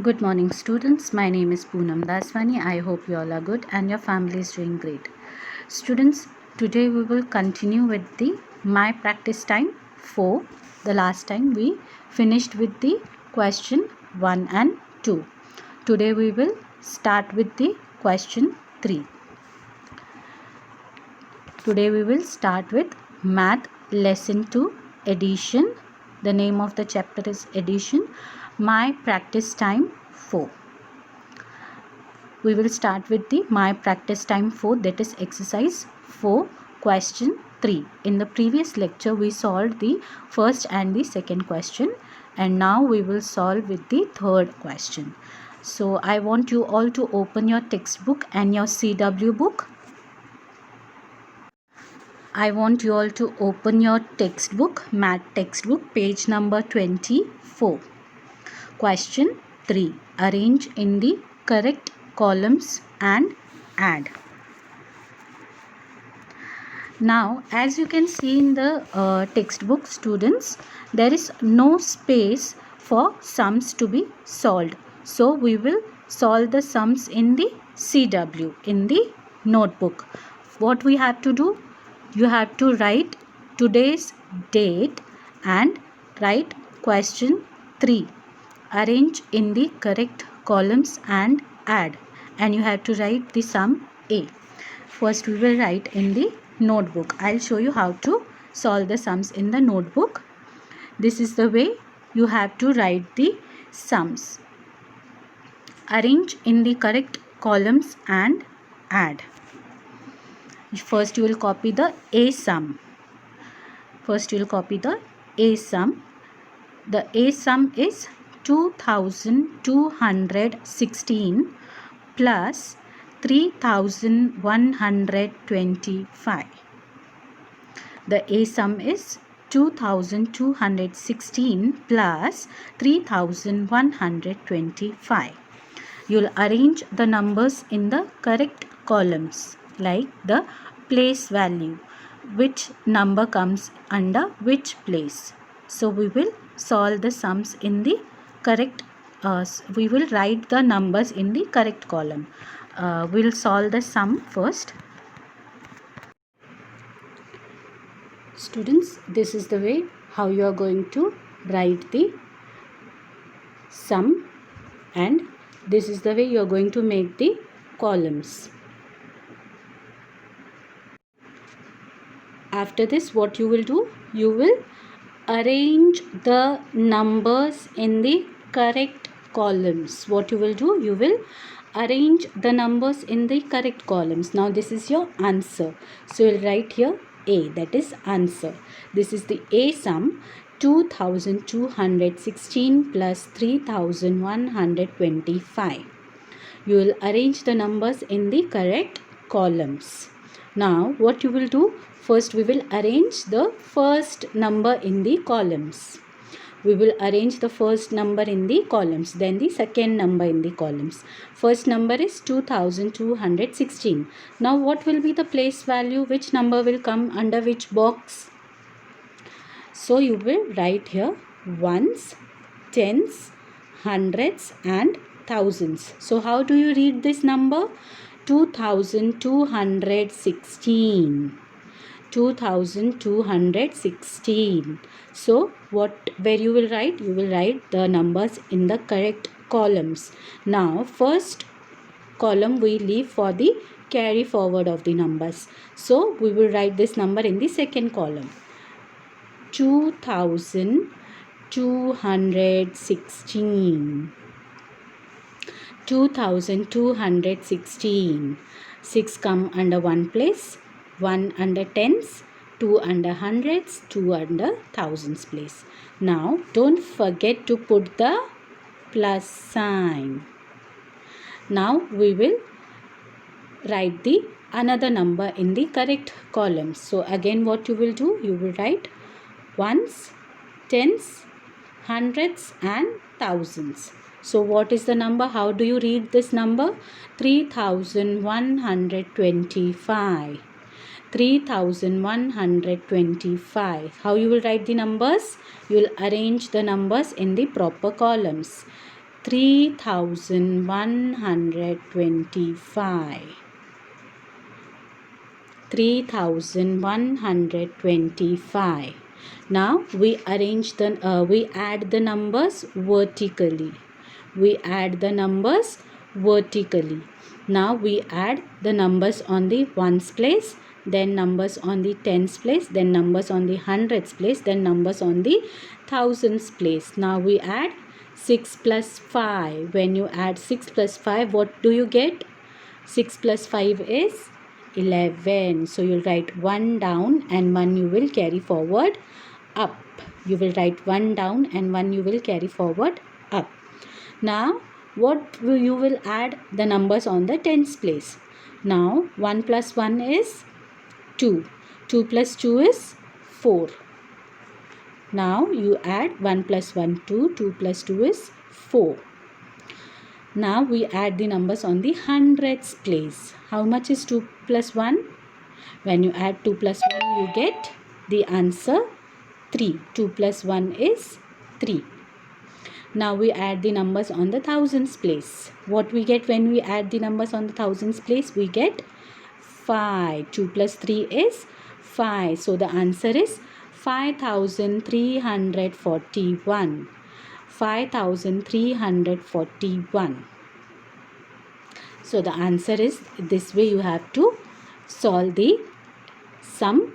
Good morning, students. My name is Poonam Daswani. I hope you all are good and your family is doing great. Students, today we will continue with the My Practice Time 4. The last time we finished with the question 1 and 2. Today we will start with the question 3. Today we will start with Math Lesson 2 Addition. The name of the chapter is Addition. My Practice Time 4. We will start with the My Practice Time 4, that is exercise 4 question 3. In the previous lecture we solved the first and the second question, and now we will solve with the third question. So I want you all to open your textbook and your CW book. I want you all to open your textbook, math textbook, page number 24. Question 3. Arrange in the correct columns and add. Now, as you can see in the textbook, students, there is no space for sums to be solved. So, we will solve the sums in the CW, in the notebook. What we have to do? You have to write today's date and write question 3. Arrange in the correct columns and add. And you have to write the sum A. First we will write in the notebook. I'll show you how to solve the sums in the notebook. This is the way you have to write the sums. Arrange in the correct columns and add. First you will copy the A sum. The A sum is 2216 plus 3125. The A sum is 2216 plus 3125. You will arrange the numbers in the correct columns, like the place value, which number comes under which place. So we will solve the sums in the correct, we will write the numbers in the correct column. We will solve the sum first. Students, this is the way how you are going to write the sum, and this is the way you are going to make the columns. After this, what you will do? You will arrange the numbers in the correct columns. What you will do? You will arrange the numbers in the correct columns. Now this is your answer. So you will write here A, that is answer. This is the A sum, 2216 plus 3125. You will arrange the numbers in the correct columns. Now what you will do? First we will arrange the first number in the columns. We will arrange the first number in the columns, then the second number in the columns. First number is 2216. Now what will be the place value? Which number will come under which box? So you will write here ones, tens, hundreds and thousands. So how do you read this number? 2216. 2216. So where you will write? You will write the numbers in the correct columns. Now first column we leave for the carry forward of the numbers. So we will write this number in the second column. 2216. 2216. 6 come under one place. 1 under tens, 2 under hundreds, 2 under thousands place. Now don't forget to put the plus sign. Now we will write the another number in the correct columns. So again what you will do? You will write ones, tens, hundreds and thousands. So what is the number? How do you read this number? 3125. 3125. How you will write the numbers? You will arrange the numbers in the proper columns. 3,125. 3,125. Now we add the numbers vertically. We add the numbers vertically. Now we add the numbers on the ones place, then numbers on the tens place, then numbers on the hundreds place, then numbers on the thousands place. Now we add 6 plus 5. When you add 6 plus 5, what do you get? 6 plus 5 is 11. So you'll write 1 down and 1 you will carry forward up. You will write 1 down and 1 you will carry forward up. Now you will add the numbers on the tens place. Now 1 plus 1 is 2. 2 plus 2 is 4. Now you add 1 plus 1 2. 2 plus 2 is 4. Now we add the numbers on the hundreds place. How much is 2 plus 1? When you add 2 plus 1, you get the answer 3. 2 plus 1 is 3. Now we add the numbers on the thousands place. What we get when we add the numbers on the thousands place? We get 5. 2 plus 3 is 5. So the answer is 5,341. 5,341. So the answer is this way. You have to solve the sum.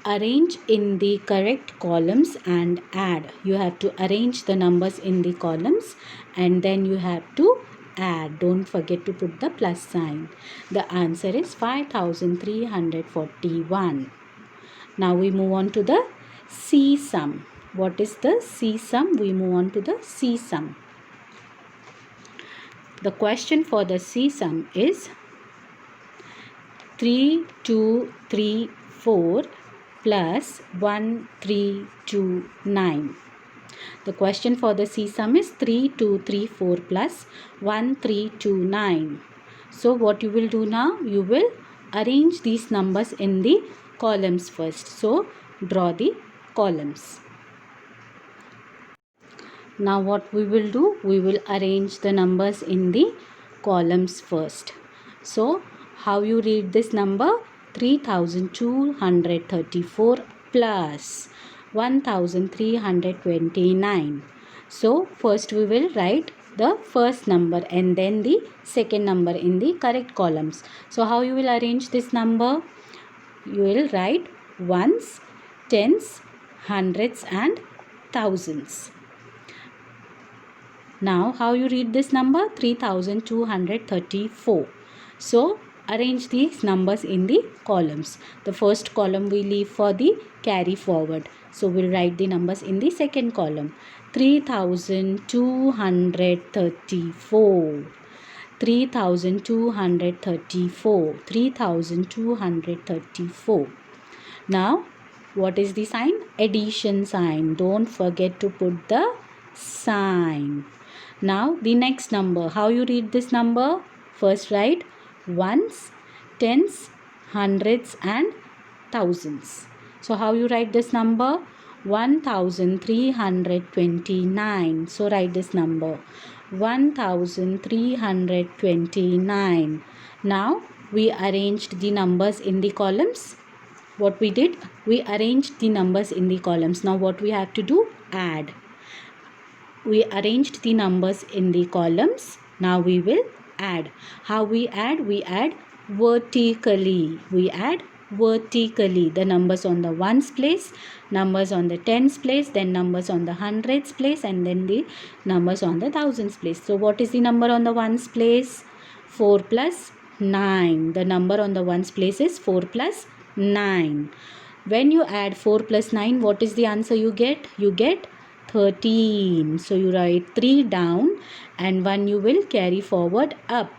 Arrange in the correct columns and add. You have to arrange the numbers in the columns and then you have to add. Don't forget to put the plus sign. The answer is 5,341. Now we move on to the C sum. What is the C sum? We move on to the C sum. The question for the C sum is 3234 plus 1329. The question for the C sum is 3234 plus 1329. So what you will do now? You will arrange these numbers in the columns first. So draw the columns. Now what we will do? We will arrange the numbers in the columns first. So how you read this number? 3,234 plus 1,329. So first we will write the first number and then the second number in the correct columns. So how you will arrange this number? You will write ones, tens, hundreds and thousands. Now how you read this number? 3,234. So arrange these numbers in the columns. The first column we leave for the carry forward. So we'll write the numbers in the second column. 3,234. 3,234. 3,234. Now what is the sign? Addition sign. Don't forget to put the sign. Now the next number. How you read this number? First write ones, tens, hundreds and thousands. So how you write this number? 1,329. So write this number 1,329. Now we arranged the numbers in the columns. What we did? We arranged the numbers in the columns. Now what we have to do? Add. We arranged the numbers in the columns. Now we will add. How we add? We add vertically. We add vertically. The numbers on the ones place, numbers on the tens place, then numbers on the hundreds place, and then the numbers on the thousands place. So what is the number on the ones place? 4 plus 9. The number on the ones place is 4 plus 9. When you add 4 plus 9, what is the answer you get? You get 13. So you write 3 down and 1 you will carry forward up.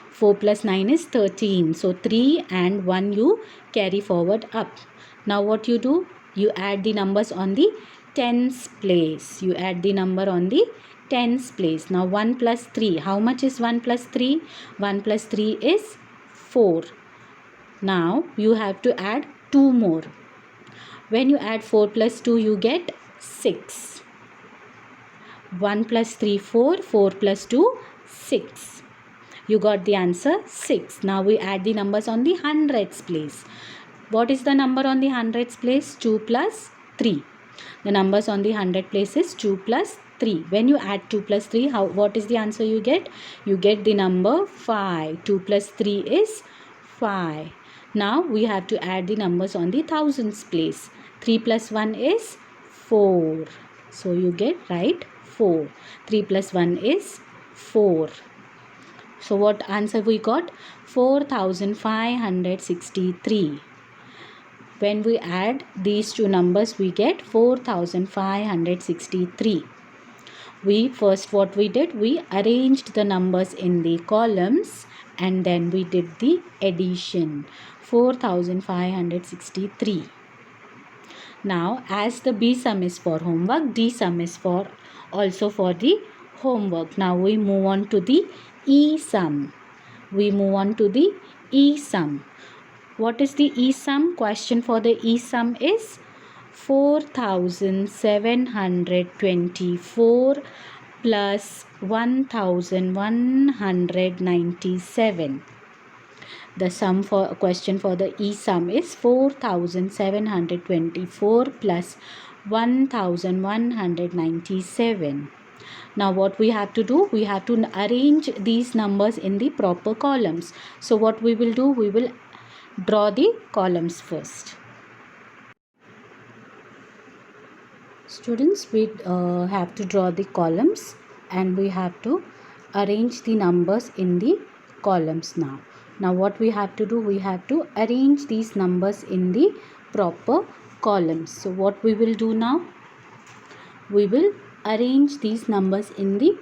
4 plus 9 is 13. So 3 and 1 you carry forward up. Now what you do? You add the numbers on the tens place. You add the number on the tens place. Now 1 plus 3. How much is 1 plus 3? 1 plus 3 is 4. Now you have to add 2 more. When you add 4 plus 2, you get 6. 1 plus 3, 4. 4 plus 2, 6. You got the answer 6. Now we add the numbers on the hundreds place. What is the number on the hundreds place? 2 plus 3. The numbers on the 100 place is 2 plus 3. When you add 2 plus 3, what is the answer you get? You get the number 5. 2 plus 3 is 5. Now we have to add the numbers on the thousands place. 3 plus 1 is 4. So you get right 4. 3 plus 1 is 4. So what answer we got? 4563. When we add these two numbers, we get 4563. What we did, we arranged the numbers in the columns and then we did the addition. 4563. Now, as the B sum is for homework, D sum is also for the homework. Now we move on to the E sum. What is the E sum? Question for the E sum is 4724 plus 1197. The question for the E sum is 4724 plus 1197. Now what we have to do? We have to arrange these numbers in the proper columns. So what we will do? We will draw the columns first. Students, we have to draw the columns and we have to arrange the numbers in the columns now. Now what we have to do? We have to arrange these numbers in the proper columns. So what we will do now? We will arrange these numbers in the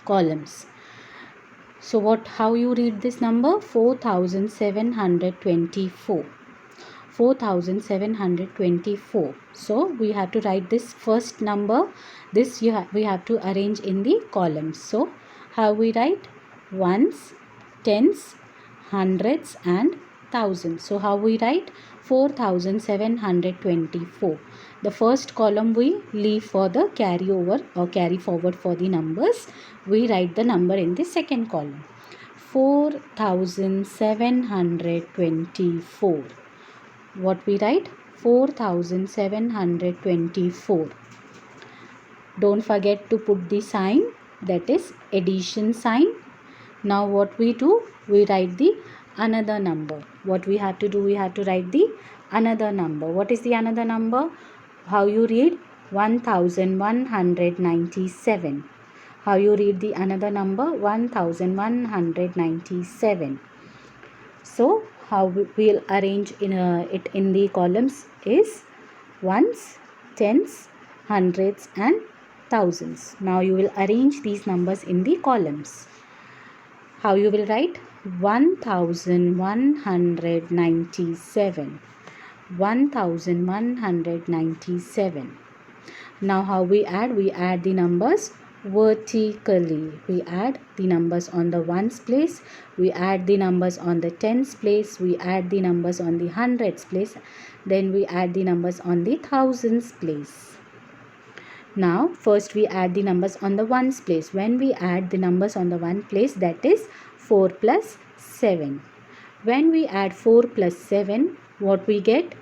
columns. So how you read this number? 4724. 4724. So we have to write this first number. This we have to arrange in the columns. So how we write? Ones, tens, hundreds and thousands. So how we write? 4724. The first column we leave for the carry over or carry forward for the numbers. We write the number in the second column. 4724. What we write? 4724. Don't forget to put the sign, that is addition sign. Now what we do? We write the another number. What we have to do? We have to write the another number. What is the another number? How you read? 1197. How you read the another number? 1197. So how we'll arrange it in the columns is ones, tens, hundreds and thousands. Now you will arrange these numbers in the columns. How you will write? 1197. 1197. Now how we add? We add the numbers vertically. We add the numbers on the ones place. We add the numbers on the tens place. We add the numbers on the hundreds place. Then we add the numbers on the thousands place. Now first we add the numbers on the ones place. When we add the numbers on the one place, that is 4 plus 7. When we add 4 plus 7, what we get?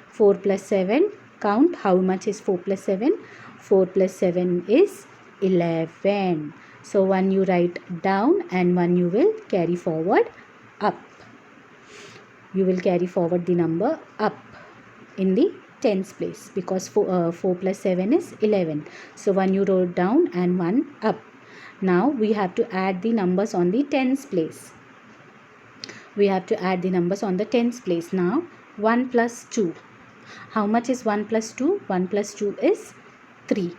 4 plus 7. Count how much is 4 plus 7. 4 plus 7 is 11. So one you write down and one you will carry forward up. You will carry forward the number up in the tens place because 4 plus 7 is 11. So one you wrote down and one up. Now we have to add the numbers on the tens place. We have to add the numbers on the tens place. Now 1 plus 2. How much is 1 plus 2? 1 plus 2 is 3.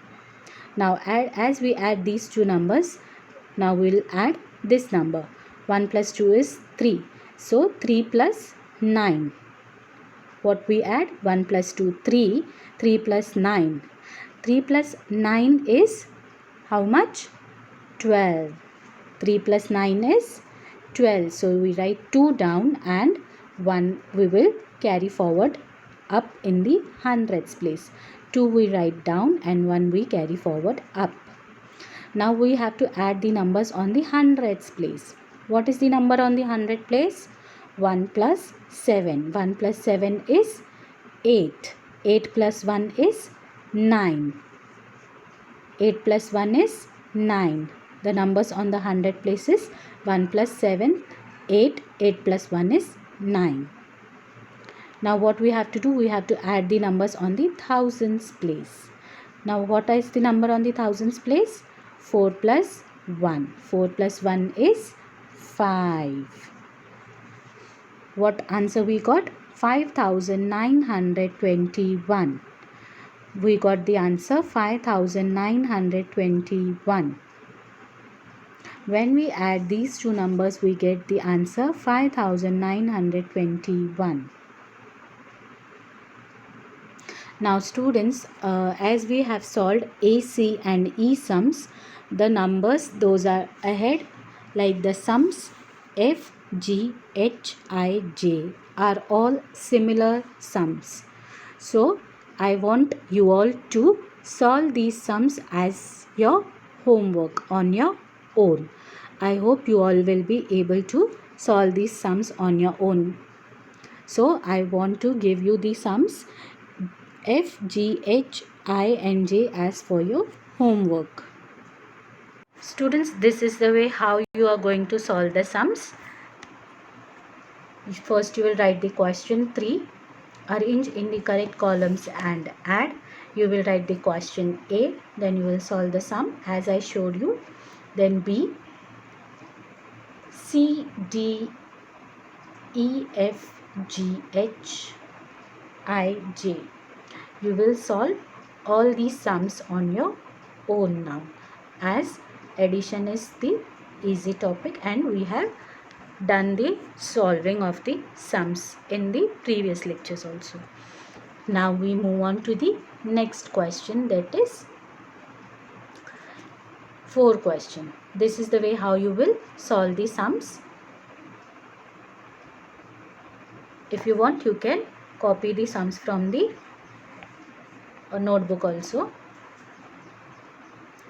Now as we add these two numbers, now we will add this number. 1 plus 2 is 3. So 3 plus 9. What we add? 1 plus 2, 3. 3 plus 9. 3 plus 9 is how much? 12. 3 plus 9 is 12. So we write 2 down and 1 we will carry forward up in the hundreds place. 2 we write down and 1 we carry forward up. Now we have to add the numbers on the hundreds place. What is the number on the 100 place? 1 plus 7. 1 plus 7 is 8. 8 plus 1 is 9. 8 plus 1 is 9. The numbers on the 100 place is 1 plus 7, 8. 8 plus 1 is 9. Now what we have to do? We have to add the numbers on the thousands place. Now what is the number on the thousands place? 4 plus 1. 4 plus 1 is 5. What answer we got? 5921. We got the answer 5921. When we add these two numbers, we get the answer 5921. Now students, as we have solved A, C and E sums, the numbers those are ahead, like the sums F, G, H, I, J are all similar sums. So I want you all to solve these sums as your homework on your own. I hope you all will be able to solve these sums on your own. So I want to give you the sums F, G, H, I and J as for your homework. Students, this is the way how you are going to solve the sums. First you will write the question 3. Arrange in the correct columns and add. You will write the question A, then you will solve the sum as I showed you. Then B, C, D, E, F, G, H, I, J. You will solve all these sums on your own now, as addition is the easy topic and we have done the solving of the sums in the previous lectures also. Now we move on to the next question, that is 4 question. This is the way how you will solve the sums. If you want, you can copy the sums from the notebook also.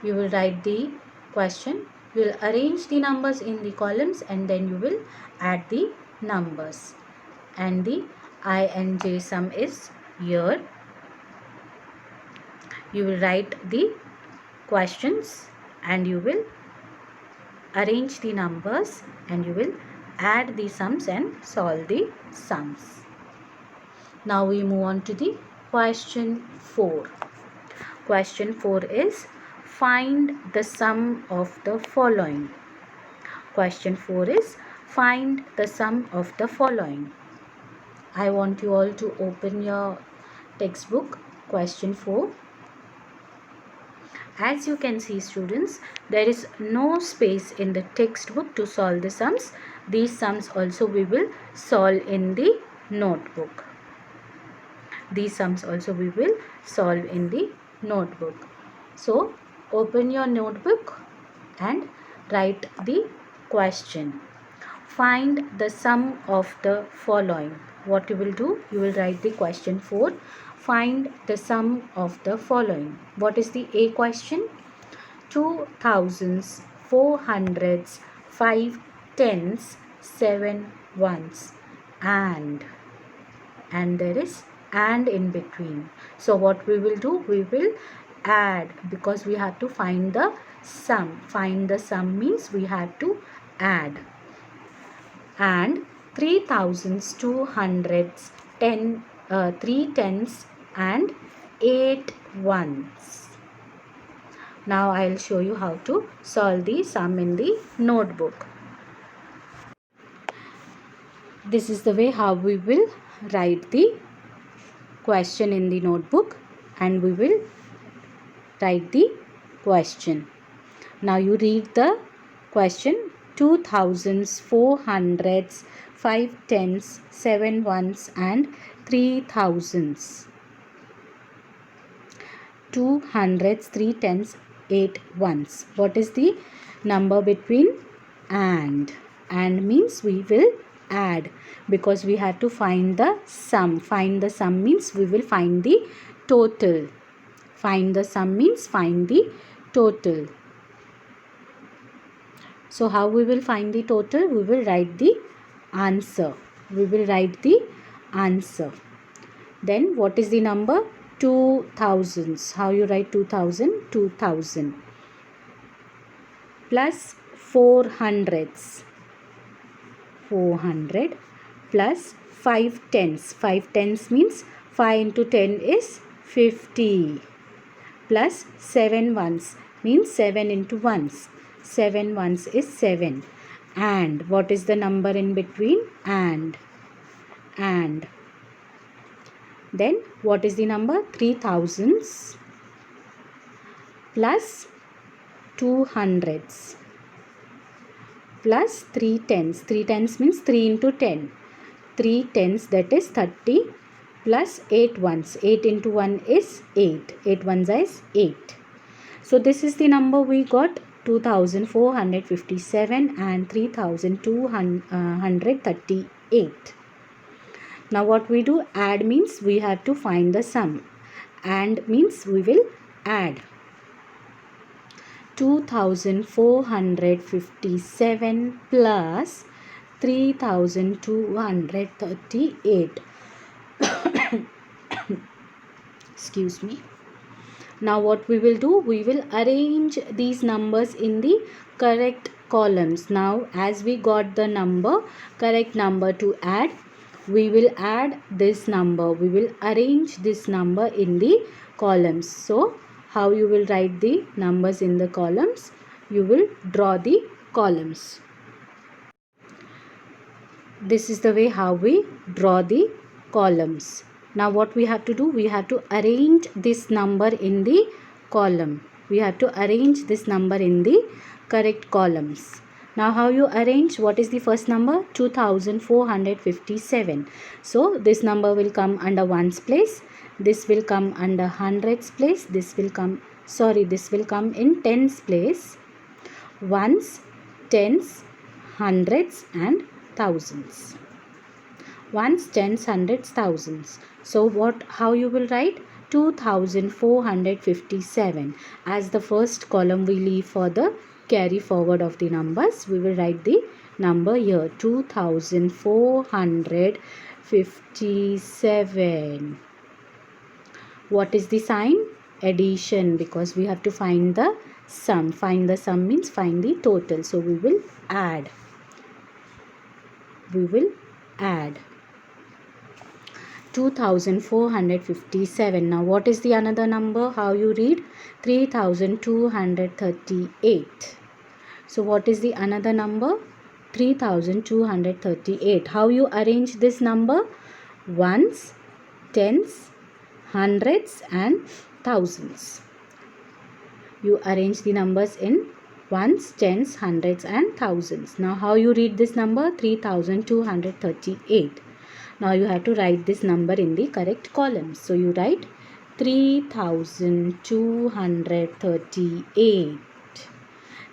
You will write the question, you will arrange the numbers in the columns and then you will add the numbers, and the I and J sum is here. You will write the questions and you will arrange the numbers and you will add the sums and solve the sums. Now we move on to the question 4. Question 4 is find the sum of the following. Question 4 is find the sum of the following. I want you all to open your textbook, question 4. As you can see students, there is no space in the textbook to solve the sums. These sums also we will solve in the notebook. These sums also we will solve in the notebook. So open your notebook and write the question. Find the sum of the following. What you will do? You will write the question 4. Find the sum of the following. What is the A question? 2 thousands, 4 hundreds, 5 tens, 7 ones, and there is and in between. So what we will do? We will add, because we have to find the sum. Find the sum means we have to add. And 3 thousands, 2 hundreds, 3 tens and 8 ones. Now I will show you how to solve the sum in the notebook. This is the way how we will write the question in the notebook and we will write the question. Now you read the question. 2 thousands, 4 hundreds, 5 tens, 7 ones and 3 thousands. 2 hundreds, 3 tens, 8 ones. What is the number between and? And means we will add, because we have to find the sum. Find the sum means we will find the total. Find the sum means find the total. So how we will find the total? We will write the answer. We will write the answer. Then what is the number? 2000s. How you write 2000? 2000. Plus 400s. 400 plus 5 tens. 5 tens means 5 into 10 is 50. Plus 7 ones means 7 into ones. 7 ones is 7. And what is the number in between? And. Then what is the number? 3000s plus 200s plus 3 tens. 3 tens means 3 into 10. 3 tens, that is 30, plus 8 ones. 8 into 1 is 8. 8 ones is 8. So this is the number we got, 2457 and 3238. Now what we do? Add means we have to find the sum. And means we will add. 2457 plus 3238. Excuse me. Now what we will do? We will arrange these numbers in the correct columns. Now as we got the number, correct number to add, we will add this number. We will arrange this number in the columns. So how you will write the numbers in the columns? You will draw the columns. This is the way how we draw the columns. Now what we have to do? We have to arrange this number in the column. We have to arrange this number in the correct columns. Now how you arrange? What is the first number? 2457. So this number will come under ones place. This will come under hundreds place. This will come in tens place. Ones, tens, hundreds and thousands. Ones, tens, hundreds, thousands. So how you will write? 2457. As the first column we leave for the carry forward of the numbers, we will write the number here, 2457. What is the sign? Addition, because we have to find the sum. Find the sum means find the total. So we will add. 2457. Now what is the another number? How you read? 3238. So what is the another number? 3238. How you arrange this number? Ones, tens, hundreds and thousands. You arrange the numbers in ones, tens, hundreds and thousands. Now how you read this number? 3238. Now you have to write this number in the correct columns. So you write 3238.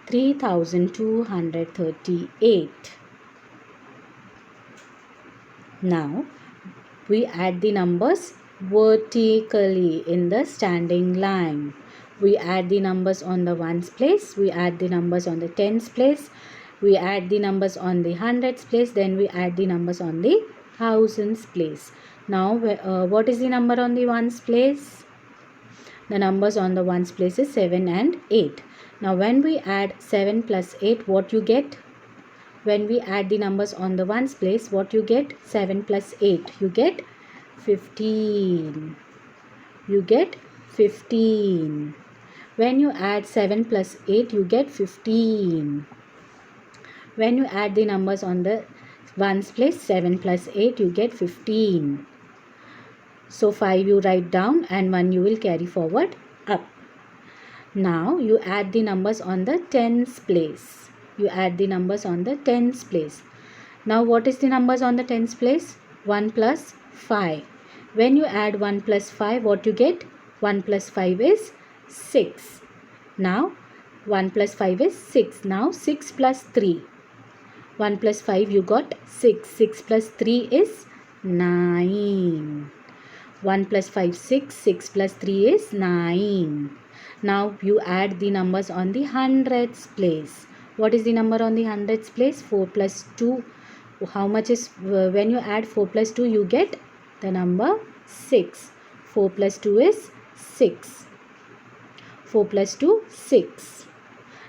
3238. Now we add the numbers vertically in the standing line. We add the numbers on the ones place. We add the numbers on the tens place. We add the numbers on the hundreds place. Then we add the numbers on the thousands place. Now what is the number on the ones place? The numbers on the ones place is 7 and 8. Now when we add 7 plus 8, what you get? When we add the numbers on the ones place, what you get? 7 plus 8. You get 15. You get 15. When you add 7 plus 8, you get 15. When you add the numbers on the ones place, 7 plus 8, you get 15. So 5 you write down and 1 you will carry forward up. Now you add the numbers on the tens place. You add the numbers on the tens place. Now what is the numbers on the tens place? 1 plus 5. When you add 1 plus 5, what you get? 1 plus 5 is 6. Now 1 plus 5 is 6. Now 6 plus 3. 1 plus 5 you got 6. 6 plus 3 is 9. 1 plus 5 6. 6 plus 3 is 9. Now you add the numbers on the hundreds place. What is the number on the hundreds place? 4 plus 2. How much is, when you add 4 plus 2, you get the number 6. 4 plus 2 is 6. 4 plus 2, 6.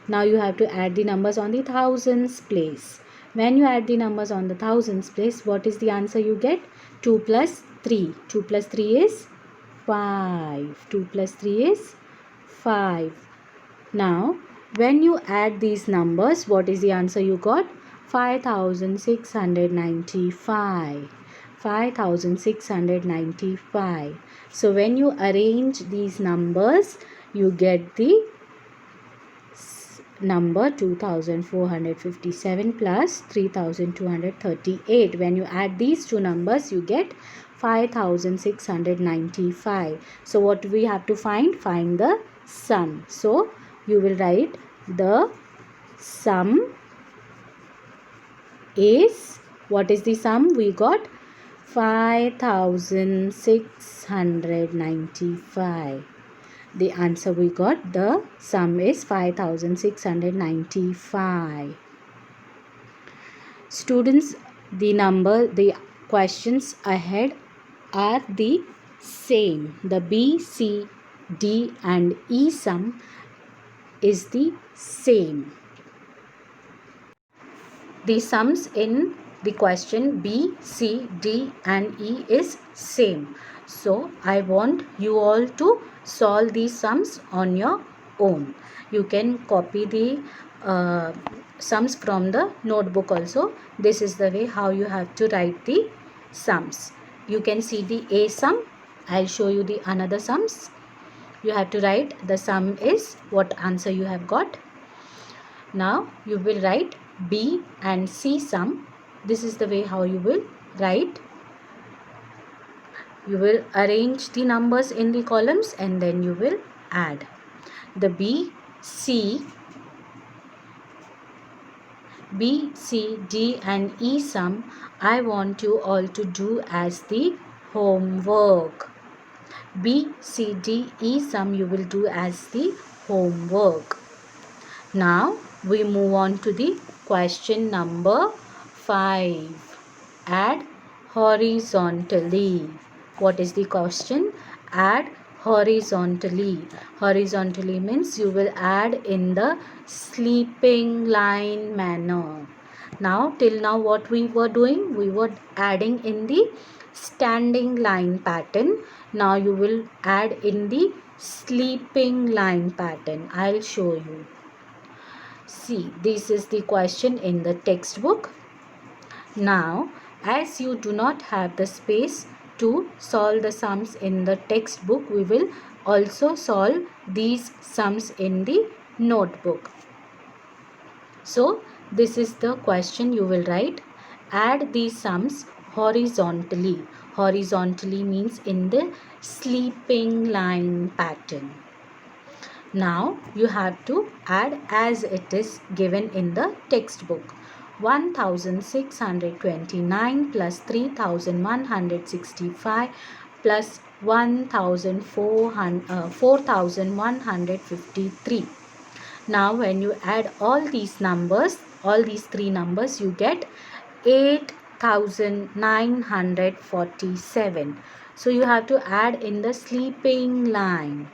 Now you have to add the numbers on the thousands place. When you add the numbers on the thousands place, what is the answer you get? 2 plus 3. 2 plus 3 is 5. 2 plus 3 is 5. Now, when you add these numbers, what is the answer you got? 5695. 5695. So, when you arrange these numbers, you get the number 2457 plus 3238. When you add these two numbers, you get 5695. So what do we have to find? Find the sum. So you will write the sum is, what is the sum? We got 5695. The answer we got, the sum is 5695. Students, the questions ahead are the same. The B, C, D and E sum is the same. The sums in the question B, C, D and E is same. So I want you all to solve these sums on your own. You can copy the sums from the notebook also. This is the way how you have to write the sums. You can see the A sum. I'll show you the another sums. You have to write the sum is what answer you have got. Now you will write B and C sum. This is the way how you will write. You will arrange the numbers in the columns and then you will add. The B, C, D and E sum, I want you all to do as the homework. B, C, D, E sum you will do as the homework. Now we move on to the question number 5. Add horizontally. What is the question? Add horizontally. Horizontally means you will add in the sleeping line manner. Now till now what we were doing? We were adding in the standing line pattern. Now you will add in the sleeping line pattern. I'll show you. See, this is the question in the textbook. Now, as you do not have the space to solve the sums in the textbook, we will also solve these sums in the notebook. So, this is the question you will write. Add these sums horizontally. Horizontally means in the sleeping line pattern. Now you have to add as it is given in the textbook. 1629 plus 3165 plus 4153. Now when you add all these numbers, all these three numbers, you get 8947. So you have to add in the sleeping line.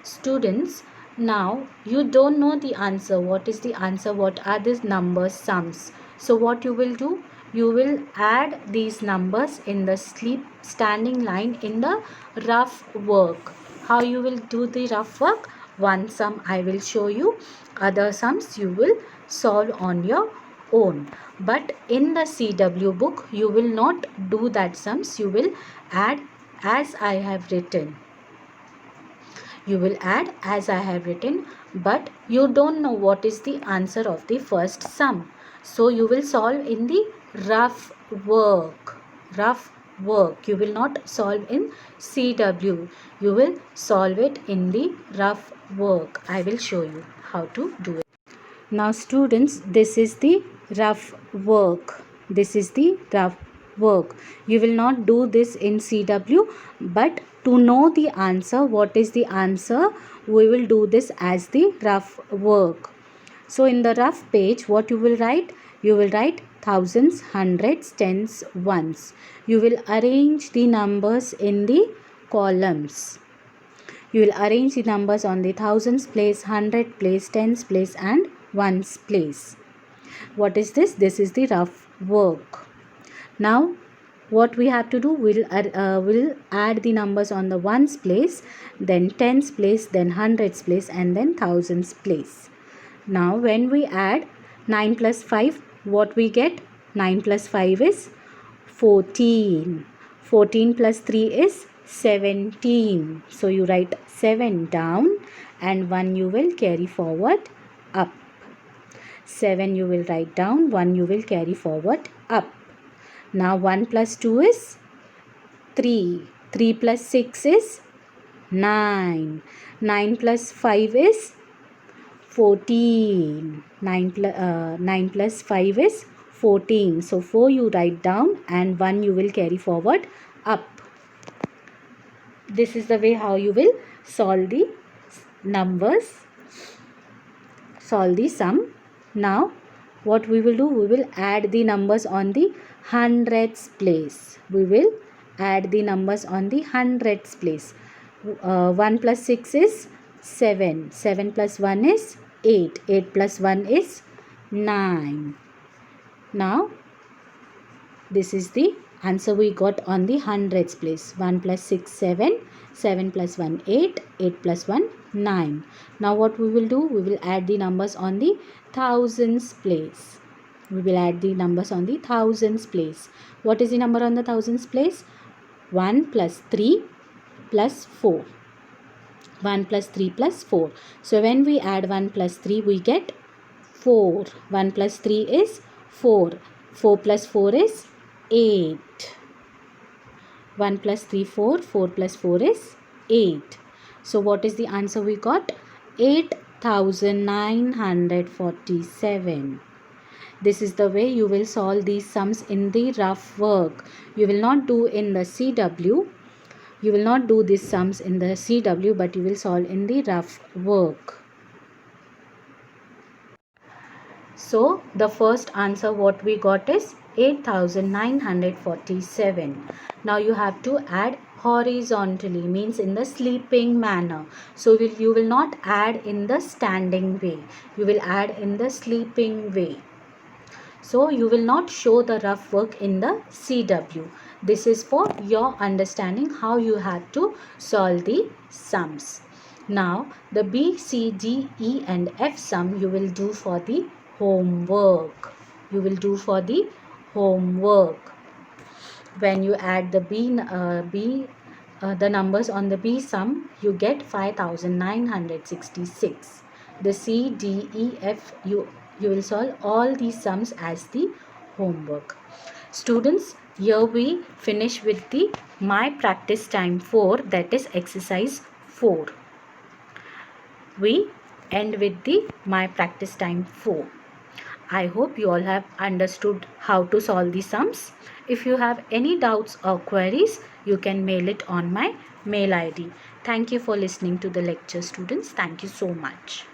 Students, now you don't know the answer. What is the answer? What are these numbers sums? So what you will do? You will add these numbers in the standing line in the rough work. How you will do the rough work? One sum I will show you. Other sums you will solve on your own. But in the CW book, you will not do that sums. You will add as I have written. You will add as I have written, but you don't know what is the answer of the first sum. So you will solve in the rough work. Rough work. You will not solve in CW. You will solve it in the rough work. I will show you how to do it. Now students, this is the rough work. This is the rough work. You will not do this in CW, but to know the answer, what is the answer, we will do this as the rough work. So in the rough page, what you will write? You will write thousands, hundreds, tens, ones. You will arrange the numbers in the columns. You will arrange the numbers on the thousands place, hundred place, tens place and ones place. What is this? This is the rough work. Now what we have to do, we'll add the numbers on the ones place, then tens place, then hundreds place and then thousands place. Now when we add 9 plus 5, what we get? 9 plus 5 is 14. 14 plus 3 is 17. So you write 7 down and 1 you will carry forward up. 7 you will write down, 1 you will carry forward up. Now 1 plus 2 is 3. 3 plus 6 is 9. 9 plus 5 is 14. 9 plus 5 is 14. So 4 you write down and 1 you will carry forward up. This is the way how you will solve the numbers, solve the sum. Now what we will do, we will add the numbers on the hundreds place. We will add the numbers on the hundreds place. 1 plus 6 is 7. 7 plus 1 is 8. 8 plus 1 is 9. Now this is the answer we got on the hundreds place. 1 plus 6 7. 7 plus 1 8. 8 plus 1 9. Now what we will do, we will add the numbers on the thousands place. We will add the numbers on the thousands place. What is the number on the thousands place? 1 plus 3 plus 4. 1 plus 3 plus 4. So when we add 1 plus 3, we get 4. 1 plus 3 is 4. 4 plus 4 is 8. 1 plus 3 4. 4 plus 4 is 8. So what is the answer we got? 8,947. This is the way you will solve these sums in the rough work. You will not do in the CW. You will not do these sums in the CW, but you will solve in the rough work. So the first answer what we got is 8,947. Now you have to add horizontally, means in the sleeping manner. So you will not add in the standing way. You will add in the sleeping way. So you will not show the rough work in the CW. This is for your understanding how you have to solve the sums. Now the B, C, D, E and F sum you will do for the homework. You will do for the homework. When you add the the numbers on the B sum, you get 5,966. The C, D, E, F, you will solve all these sums as the homework. Students, here we finish with the My Practice Time 4, that is exercise 4. We end with the My Practice Time 4. I hope you all have understood how to solve the sums. If you have any doubts or queries, you can mail it on my mail ID. Thank you for listening to the lecture, students. Thank you so much.